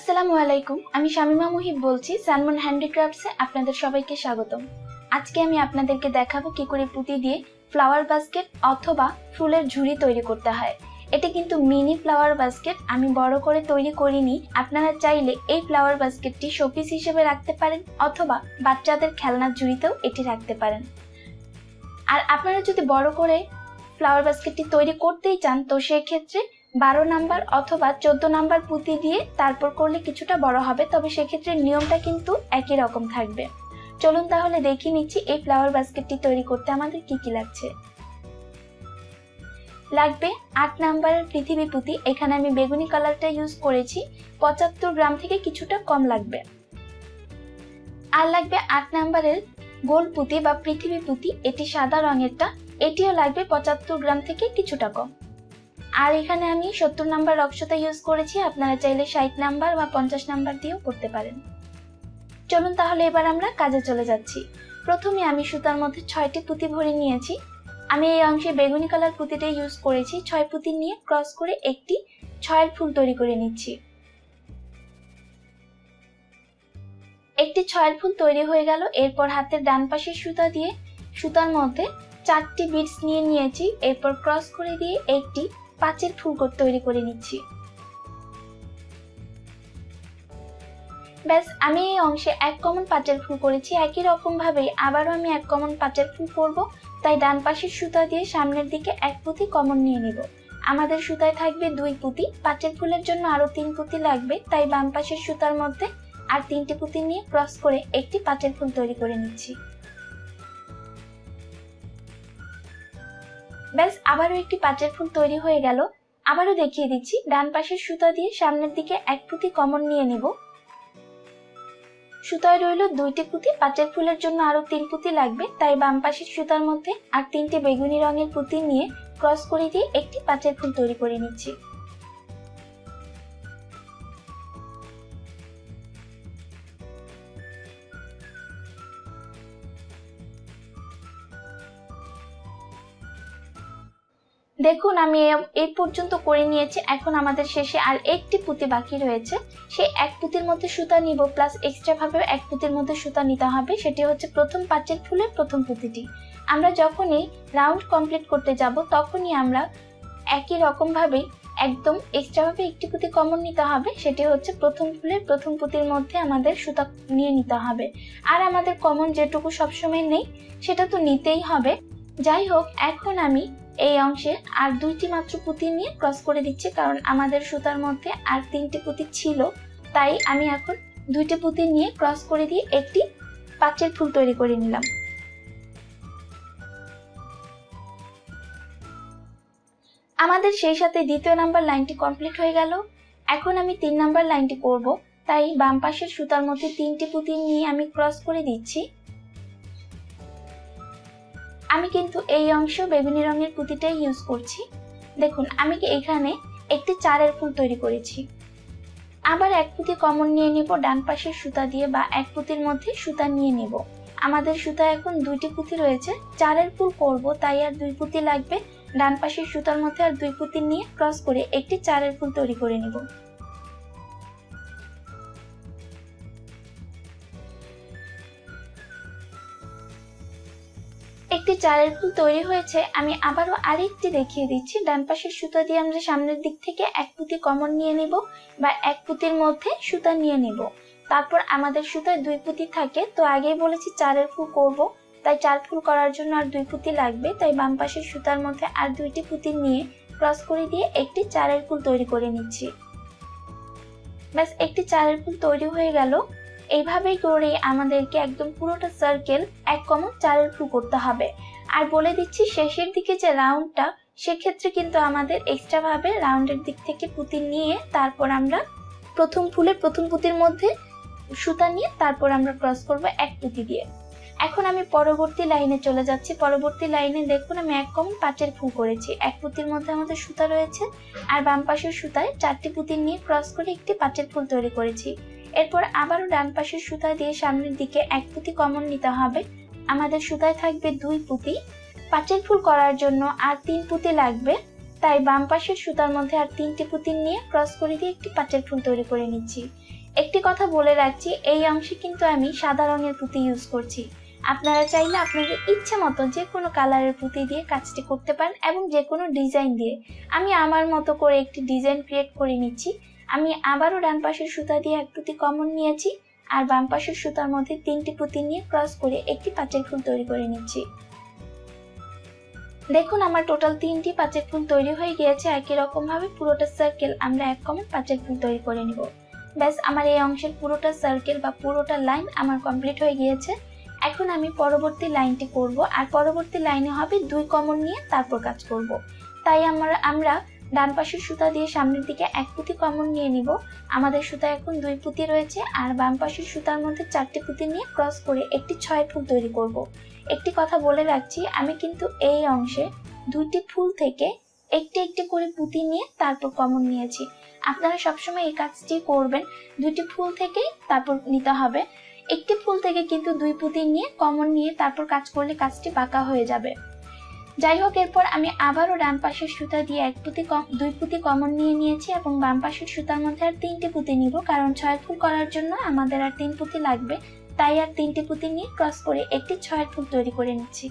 আসসালামু আলাইকুম, আমি শামিমা মুহিব বলছি সানমুন হ্যান্ডিক্রাফটসে আপনাদের সবাইকে স্বাগতম। আজকে আমি আপনাদেরকে দেখাবো কি করে পুঁতি দিয়ে ফ্লাওয়ার বাস্কেট অথবা ফুলের ঝুড়ি তৈরি করতে হয়। এটা কিন্তু মিনি ফ্লাওয়ার বাস্কেট, আমি বড় করে তৈরি করিনি। আপনারা চাইলে এই ফ্লাওয়ার বাস্কেটটি শোপিস হিসেবে রাখতে পারেন অথবা বাচ্চাদের খেলনার ঝুড়িতেও এটি রাখতে পারেন। আর আপনারা যদি বড় করে ফ্লাওয়ার বাস্কেটটি তৈরি করতেই চান তো সেক্ষেত্রে 12 নাম্বার অথবা 14 নাম্বার পুঁতি দিয়ে তারপর করলে কিছুটা বড় হবে, তবে সেক্ষেত্রে নিয়মটা কিন্তু একই রকম থাকবে। চলুন তাহলে দেখিয়ে নিচ্ছি এই ফ্লাওয়ার বাস্কেটটি তৈরি করতে আমাদের কি কি লাগছে। লাগবে 8 নাম্বারের পৃথিবী পুঁতি, এখানে আমি বেগুনি কালারটা ইউজ করেছি, 75 গ্রাম থেকে কিছুটা কম লাগবে। আর লাগবে 8 নাম্বারের গোল পুঁতি বা পৃথিবী পুঁতি, এটি সাদা রঙেরটা, এটিও লাগবে 75 গ্রাম থেকে কিছুটা কম। আর এখানে আমি 70 নাম্বার রক্সতা ইউজ করেছি, আপনারা চাইলে 60 নাম্বার বা 50 নাম্বার দিয়েও করতে পারেন। চলুন তাহলে এবার আমরা কাজে চলে যাচ্ছি। প্রথমে আমি সুতার মধ্যে 6টি পুঁতি ভরে নিয়েছি। আমি এই অংশে বেগুনি কালার পুঁতিটা ইউজ করেছি। 6 পুঁতি নিয়ে ক্রস করে একটি 6 ফুল তৈরি করে নিচ্ছি। একটি 6 ফুল তৈরি হয়ে গেল। এরপর হাতের ডান পাশের সুতা দিয়ে সুতার মধ্যে 4টি বিডস নিয়ে নিয়েছি। এরপর ক্রস করে দিয়ে একটি 5 ফুল তৈরি করে নিচ্ছি। ব্যাস, আমি এই অংশে 1 কমন 5 ফুল করেছি। একই রকম ভাবে আবারও আমি 1 কমন 5 ফুল করব, তাই ডান পাশের সুতা দিয়ে সামনের দিকে 1 পুঁতি কমন নিয়ে নিব। আমাদের সুতায় থাকবে 2 পুঁতি, 5 ফুলের জন্য আরো 3 পুঁতি লাগবে, তাই বাম পাশের সুতার মধ্যে আর 3টি পুঁতি নিয়ে ক্রস করে একটি 5 ফুল তৈরি করে নিচ্ছি। ব্যাস, আবারও একটি 5 ফুল তৈরি হয়ে গেল। আবারও দেখিয়ে দিচ্ছি, ডান পাশের সুতা দিয়ে সামনের দিকে 1 পুঁতি কমন নিয়ে নেব। সুতায় রইল 2টি পুঁতি, 5 ফুলের জন্য আরো 3 পুঁতি লাগবে, তাই বাম পাশের সুতার মধ্যে আর 3টি বেগুনি রঙের পুঁতি নিয়ে ক্রস করে দিয়ে একটি 5 ফুল তৈরি করে নিচ্ছি। দেখুন আমি এই পর্যন্ত করে নিয়েছি। এখন আমাদের শেষে আর একটি পুঁতি বাকি রয়েছে। সেই 1 পুঁতির মধ্যে সুতা নিব, প্লাস এক্সট্রা ভাবে 1 পুঁতির মধ্যে সুতা নিতে হবে। সেটি হচ্ছে প্রথম 5 ফুলের প্রথম পুঁতিটি। আমরা যখনই রাউন্ড কমপ্লিট করতে যাব তখনই আমরা একই রকম ভাবে একদম এক্সট্রা ভাবে একটি পুঁতি কমন নিতে হবে। সেটি হচ্ছে প্রথম ফুলের প্রথম পুঁতির মধ্যে আমাদের সুতা নিয়ে নিতে হবে। আর আমাদের কমন যেটুকু সবসময় নেই সেটা তো নিতেই হবে। যাই হোক, এখন আমি এই অংশে আর 2টি মাত্র পুঁতি নিয়ে ক্রস করে দিচ্ছি, কারণ আমাদের সুতার মধ্যে আর 3টি পুঁতি ছিল, তাই আমি এখন 2টি পুঁতি নিয়ে ক্রস করে দিয়ে একটি 5 ফুল তৈরি করে নিলাম। আমাদের সেই সাথে 2য় নাম্বার লাইনটি কমপ্লিট হয়ে গেল। এখন আমি 3 নাম্বার লাইনটি করব, তাই বাম পাশের সুতার মধ্যে 3টি পুঁতি নিয়ে আমি ক্রস করে দিচ্ছি। আমি কিন্তু এই অংশ বেগুনি রঙের পুঁতিটাই ইউজ করছি। দেখুন আমি এখানে একটি 4 ফুল তৈরি করেছি। আবার 1 পুঁতি কমন নিয়ে নিব ডান পাশের সুতা দিয়ে, বা 1 পুঁতির মধ্যে সুতা নিয়ে নেব। আমাদের সুতা এখন 2টি পুঁতি রয়েছে, 4 ফুল করব, তাই আর 2 পুঁতি লাগবে। ডান পাশের সুতার মধ্যে আর 2 পুঁতি নিয়ে ক্রস করে একটি 4 ফুল তৈরি করে নেব। একটি 4 ফুল তৈরি হয়েছে। আমি আবারও আরেকটি দেখিয়ে দিচ্ছি। ডান পাশের সুতা দিয়ে আমরা সামনের দিক থেকে 1 পুঁতি কমন নিয়ে নিব, বা 1 পুঁতির মধ্যে সুতা নিয়ে নিব। তারপর আমাদের সুতায় 2 পুঁতি থাকে, তো আগেই বলেছি 4 ফুল করব, তাই 4 ফুল করার জন্য আর 2 পুঁতি লাগবে, তাই বাম পাশের সুতার মধ্যে আর 2টি পুঁতি নিয়ে ক্রস করে দিয়ে একটি 4 ফুল তৈরি করে নিচ্ছি। ব্যাস, একটি 4 ফুল তৈরি হয়ে গেল। এইভাবেই করে আমাদেরকে একদম পুরোটা সার্কেল 1 কমন 4 ফুল করতে হবে। আর বলে দিচ্ছি, শেষের দিকে যে রাউন্ডটা, সেক্ষেত্রে কিন্তু আমাদের এক্সট্রা ভাবে রাউন্ডের দিক থেকে পুঁতি নিয়ে তারপর আমরা প্রথম ফুলের প্রথম পুঁতির মধ্যে সুতা নিয়ে তারপর আমরা ক্রস করব 1 পুঁতি দিয়ে। এখন আমি পরবর্তী লাইনে চলে যাচ্ছি। পরবর্তী লাইনে দেখুন আমি 1 কমন 5 ফুল করেছি। 1 পুঁতির মধ্যে আমাদের সুতা রয়েছে, আর বাম পাশের সুতায় 4টি পুঁতি নিয়ে ক্রস করে একটি 5 ফুল তৈরি করেছি। এরপর আবারও ডান পাশের সুতা দিয়ে সামনের দিকে 1 পুঁতি কমন নিতে হবে। আমাদের সুতায় থাকবে 2 পুঁতি, 5 ফুল করার জন্য আর 3 পুঁতি লাগবে, তাই বাম পাশের সুতার মধ্যে আর 3টি পুঁতি নিয়ে ক্রস করে দিয়ে একটি 5 ফুল তৈরি করে নিচ্ছি। একটি কথা বলে রাখছি, এই অংশে কিন্তু আমি সাদা রঙের পুঁতি ইউজ করছি। আপনারা চাইলে আপনাদের ইচ্ছে মতো যে কোনো কালারের পুঁতি দিয়ে কাজটি করতে পারেন এবং যে কোনো ডিজাইন দিয়ে। আমি আমার মতো করে একটি ডিজাইন ক্রিয়েট করে নিচ্ছি। আমি আবারও ডান পাশের সুতা দিয়ে এক পুঁতি কমন নিয়েছি আর বাম পাশের সুতার মধ্যে 3টি পুঁতি নিয়ে ক্রস করে একটি পাঁচের ফুল তৈরি করে নিচ্ছি। দেখুন আমার টোটাল 3টি পাঁচের ফুল তৈরি হয়ে গিয়েছে। একই রকম ভাবে পুরোটা সার্কেল আমরা এক কমন পাঁচের ফুল তৈরি করে নিব। ব্যাস আমার এই অংশের পুরোটা সার্কেল বা পুরোটা লাইন আমার কমপ্লিট হয়ে গিয়েছে। এখন আমি পরবর্তী লাইনটি করব আর পরবর্তী লাইনে হবে 2 কমন নিয়ে তারপর কাজ করব। তাই আমরা ডান পাশের সুতা দিয়ে সামনের দিকে এক পুঁতি কমন নিয়ে নিব। আমাদের সুতা এখন 2 পুঁতি রয়েছে আর বাম পাশের সুতার মধ্যে 4টি পুঁতি নিয়ে ক্রস করে একটি 6 ফুল তৈরি করব। একটি কথা বলে রাখছি, আমি কিন্তু এই অংশে 2টি ফুল থেকে একটি একটি করে পুঁতি নিয়ে তারপর কমন নিয়েছি। আপনারা সবসময় এই কাজটি করবেন, 2টি ফুল থেকে তারপর নিতে হবে। একটি ফুল থেকে কিন্তু 2 পুঁতি নিয়ে কমন নিয়ে তারপর কাজ করলে কাজটি বাঁকা হয়ে যাবে। যাই হোক, এরপর আমি আবারও ডান পাশের সুতা দিয়ে 2 পুঁতি কমন নিয়ে নিয়েছি এবং বাম পাশের সুতার মধ্যে আর 3টি পুঁতি নিব, কারণ 6 ফুল করার জন্য আমাদের আর 3 পুঁতি লাগবে। তাই আর 3টি পুঁতি নিয়ে ক্রস করে একটি 6 ফুল তৈরি করে নিচ্ছি।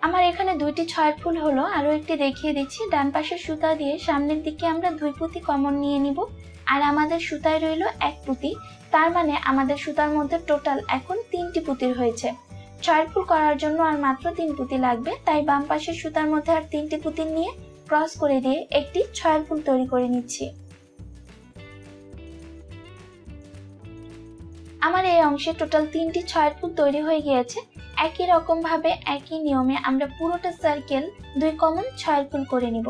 আমার এখানে 2টি 6 ফুল হলো। আরো একটি দেখিয়ে দিচ্ছি। ডান পাশের সুতা দিয়ে সামনের দিকে আমরা 2 পুঁতি কমন নিয়ে নিব আর আমাদের সুতায় রইল 1 পুঁতি। তার মানে আমাদের সুতার মধ্যে টোটাল এখন 3টি পুঁতির হয়েছে। 6 ফুল করার জন্য আর মাত্র 3 পুঁতি লাগবে। তাই বাম পাশের সুতার মধ্যে আর 3টি পুঁতি নিয়ে ক্রস করে দিয়ে একটি 6 ফুল তৈরি করে নিচ্ছি। আমার এই অংশে টোটাল 3টি 6 ফুল তৈরি হয়ে গিয়েছে। একই রকম ভাবে একই নিয়মে আমরা পুরোটা সার্কেল 2 কমন 6 ফুল করে নিব।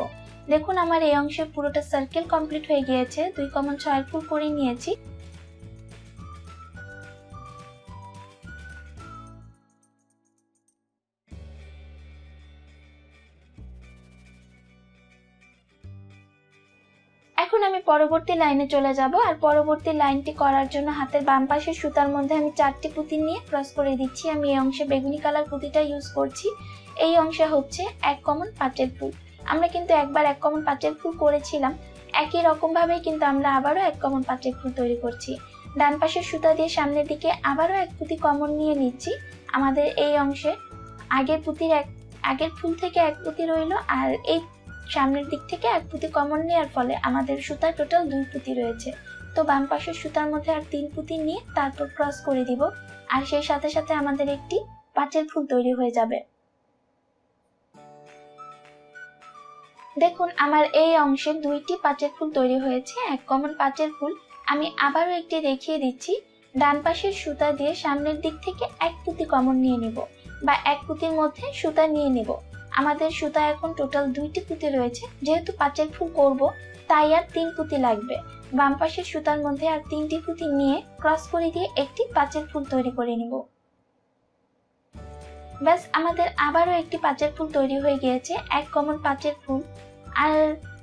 দেখুন আমার এই অংশে পুরোটা সার্কেল কমপ্লিট হয়ে গিয়েছে। 2 কমন 6 ফুল করে নিয়েছি। এখন আমি পরবর্তী লাইনে চলে যাব আর পরবর্তী লাইনটি করার জন্য হাতের বাম পাশের সুতার মধ্যে আমি 4টি পুঁতি নিয়ে ক্রস করে দিচ্ছি। আমি এই অংশে বেগুনি কালার পুঁতিটা ইউজ করছি। এই অংশে হচ্ছে 1 কমন পাঁচের ফুল। আমরা কিন্তু একবার 1 কমন পাঁচের ফুল করেছিলাম, একই রকম ভাবে কিন্তু আমরা আবারও 1 কমন পাঁচের ফুল তৈরি করছি। ডান পাশের সুতা দিয়ে সামনের দিকে আবারও 1 পুঁতি কমন নিয়ে নিচ্ছি। আমাদের এই অংশে আগের ফুল থেকে 1 পুঁতি রইল আর এই সামনের দিক থেকে 1 পুঁতি কমন নেওয়ার ফলে আমাদের সুতায় টোটাল 2 পুঁতি রয়েছে। তো বাম পাশের সুতার মধ্যে আর 3 পুঁতি নিয়ে তারপর ক্রস করে দিব আর সেই সাথে সাথে আমাদের একটি পাঁচের ফুল তৈরি হয়ে যাবে। দেখুন আমার এই অংশে 2টি পাঁচের ফুল তৈরি হয়েছে, 1 কমন পাঁচের ফুল। আমি আবারও একটি দেখিয়ে দিচ্ছি। ডান পাশের সুতা দিয়ে সামনের দিক থেকে 1 পুঁতি কমন নিয়ে নিব বা 1 পুঁতির মধ্যে সুতা নিয়ে নিব। আমাদের সুতা এখন টোটাল 2টি পুঁতি রয়েছে। যেহেতু পাঁচের ফুল করব তাই আর 3 পুঁতি লাগবে। বাম পাশের সুতার মধ্যে আর 3টি পুঁতি নিয়ে ক্রস করে দিয়ে একটি পাঁচের ফুল তৈরি করে নিব। ব্যাস আমাদের আবারও একটি পাঁচের ফুল তৈরি হয়ে গিয়েছে, 1 কমন পাঁচের ফুল। আর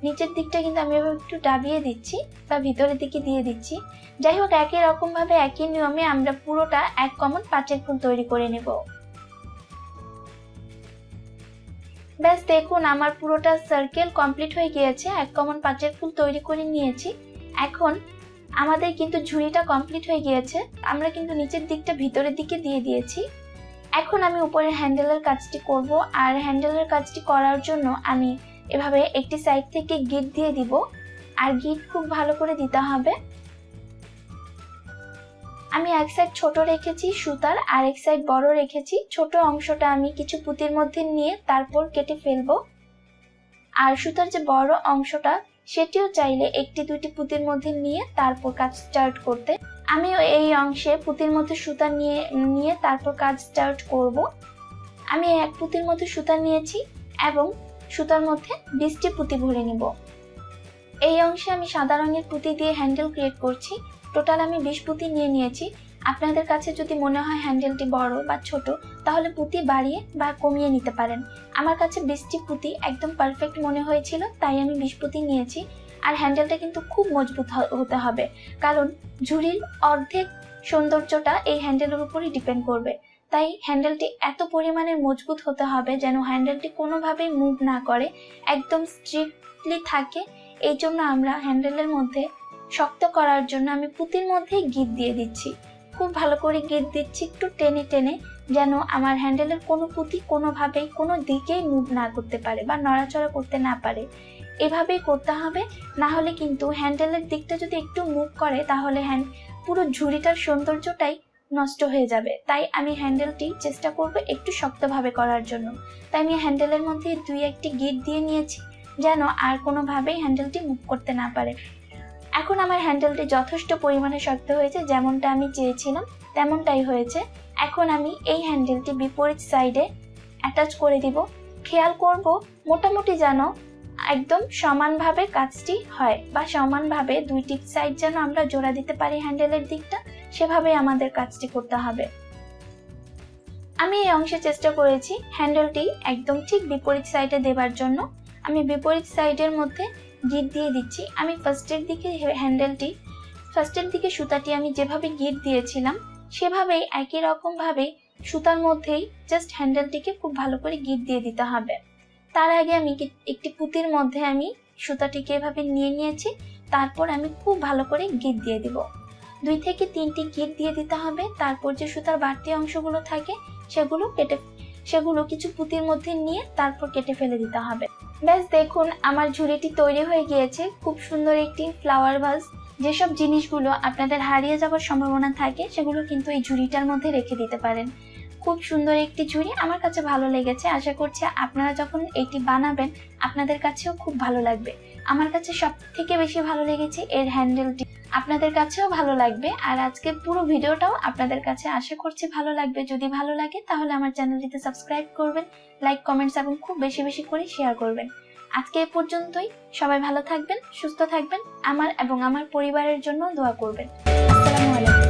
নিচের দিকটা কিন্তু আমি এভাবে একটু ডাবিয়ে দিচ্ছি বা ভিতরের দিকে দিয়ে দিচ্ছি। যাই হোক, একই রকম ভাবে একই নিয়মে আমরা পুরোটা 1 কমন পাঁচের ফুল তৈরি করে নেব। ব্যাস দেখুন আমার পুরোটা সার্কেল কমপ্লিট হয়ে গিয়েছে, 1 কমন পাঁচের ফুল তৈরি করে নিয়েছি। এখন আমাদের কিন্তু ঝুড়িটা কমপ্লিট হয়ে গিয়েছে। আমরা কিন্তু নিচের দিকটা ভিতরের দিকে দিয়ে দিয়েছি। এখন আমি উপরের হ্যান্ডেলের কাজটি করব আর হ্যান্ডেলের কাজটি করার জন্য আমি এভাবে একটি সাইড থেকে গিট দিয়ে দিব আর গিট খুব ভালো করে দিতে হবে। আমি এক সাইড ছোট রেখেছি সুতার আর এক সাইড বড় রেখেছি। ছোট অংশটা আমি কিছু পুঁতির মধ্যে নিয়ে তারপর কেটে ফেলবো আর সুতার যে বড় অংশটা সেটিও চাইলে 1-2টি পুঁতির মধ্যে নিয়ে তারপর কাজ স্টার্ট করতে। আমিও এই অংশে পুঁতির মধ্যে সুতা নিয়ে তারপর কাজ স্টার্ট করব। আমি 1 পুঁতির মধ্যে সুতা নিয়েছি এবং সুতার মধ্যে 20টি পুঁতি ভরে নিব। এই অংশে আমি সাদা রঙের পুঁতি দিয়ে হ্যান্ডেল ক্রিয়েট করছি। টোটাল আমি 20 পুঁতি নিয়ে নিয়েছি। আপনাদের কাছে যদি মনে হয় হ্যান্ডেলটি বড় বা ছোট তাহলে পুঁতি বাড়িয়ে বা কমিয়ে নিতে পারেন। আমার কাছে 20টি পুঁতি একদম পারফেক্ট মনে হয়েছিল তাই আমি 20 পুঁতি নিয়েছি। আর হ্যান্ডেলটা কিন্তু খুব মজবুত হতে হবে, কারণ ঝুড়ির অর্ধেক সৌন্দর্যটা এই হ্যান্ডেলের উপরই ডিপেন্ড করবে। তাই হ্যান্ডেলটি এত পরিমাণের মজবুত হতে হবে যেন হ্যান্ডেলটি কোনোভাবেই মুভ না করে, একদম স্ট্রিক্টলি থাকে এই জন্য আমরা হ্যান্ডেলের মধ্যে শক্ত করার জন্য আমি পুঁতির মধ্যে গিট দিয়ে দিচ্ছি। খুব ভালো করে গিট দিচ্ছি, একটু টেনে টেনে, যেন আমার হ্যান্ডেলের কোনো পুঁতি কোনোভাবেই কোনো দিকেই মুভ না করতে পারে বা নড়াচড়া করতে না পারে। এভাবেই করতে হবে, না হলে কিন্তু হ্যান্ডেলের দিকটা যদি একটু মুভ করে তাহলে পুরো ঝুড়িটার সৌন্দর্যটাই নষ্ট হয়ে যাবে। তাই আমি হ্যান্ডেলটি চেষ্টা করব একটু শক্তভাবে করার জন্য। তাই আমি হ্যান্ডেলের মধ্যে 2-1টি গিট দিয়ে নিয়েছি, যেন আর কোনোভাবেই হ্যান্ডেলটি মুভ করতে না পারে। এখন আমার হ্যান্ডেলটি যথেষ্ট পরিমাণে শক্ত হয়েছে, যেমনটা আমি চেয়েছিলাম তেমনটাই হয়েছে। এখন আমি এই হ্যান্ডেলটি বিপরীত সাইডে অ্যাটাচ করে দিব। খেয়াল করব মোটামুটি যেন একদম সমানভাবে কাজটি হয়, বা সমানভাবে দুইটি সাইড যেন আমরা জোড়া দিতে পারি হ্যান্ডেলের দিকটা, সেভাবে আমাদের কাজটি করতে হবে। আমি এই অংশে চেষ্টা করেছি হ্যান্ডেলটি একদম ঠিক বিপরীত সাইডে দেবার জন্য। আমি বিপরীত সাইডের মধ্যে গিট দিয়ে দিচ্ছি। আমি ফার্স্টের দিকে সুতাটি আমি যেভাবে গিট দিয়েছিলাম সেভাবেই একই রকম ভাবে সুতার মধ্যেই জাস্ট হ্যান্ডেলটিকে খুব ভালো করে গিট দিয়ে দিতে হবে। তার আগে আমি একটি পুঁতির মধ্যে আমি সুতাটিকে এভাবে নিয়ে নিয়েছি, তারপর আমি খুব ভালো করে গিট দিয়ে দিব। 2 থেকে 3টি গিট দিয়ে দিতে হবে। তারপর যে সুতার বাড়তি অংশগুলো থাকে সেগুলো কিছু পুঁতির মধ্যে নিয়ে তারপর কেটে ফেলে দিতে হবে। ব্যাস দেখুন, আমার ঝুড়িটি তৈরি হয়ে গিয়েছে। খুব সুন্দর একটি ফ্লাওয়ার ভাস। যেসব জিনিসগুলো আপনাদের হারিয়ে যাওয়ার সম্ভাবনা থাকে সেগুলো কিন্তু এই ঝুড়িটার মধ্যে রেখে দিতে পারেন। খুব সুন্দর একটি ঝুড়ি, আমার কাছে ভালো লেগেছে। আশা করছি আপনারা যখন এটি বানাবেন আপনাদের কাছেও খুব ভালো লাগবে। আমার কাছে সব থেকে বেশি ভালো লেগেছে এর হ্যান্ডেলটি, আপনাদের কাছেও ভালো লাগবে। আর আজকে পুরো ভিডিওটাও আপনাদের কাছে আশা করছি ভালো লাগবে। যদি ভালো লাগে তাহলে আমার চ্যানেলটিতে সাবস্ক্রাইব করবেন, লাইক, কমেন্টস এবং খুব বেশি বেশি করে শেয়ার করবেন। আজকে এ পর্যন্তই। সবাই ভালো থাকবেন, সুস্থ থাকবেন, আমার এবং আমার পরিবারের জন্য দোয়া করবেন। আসসালামু আলাইকুম।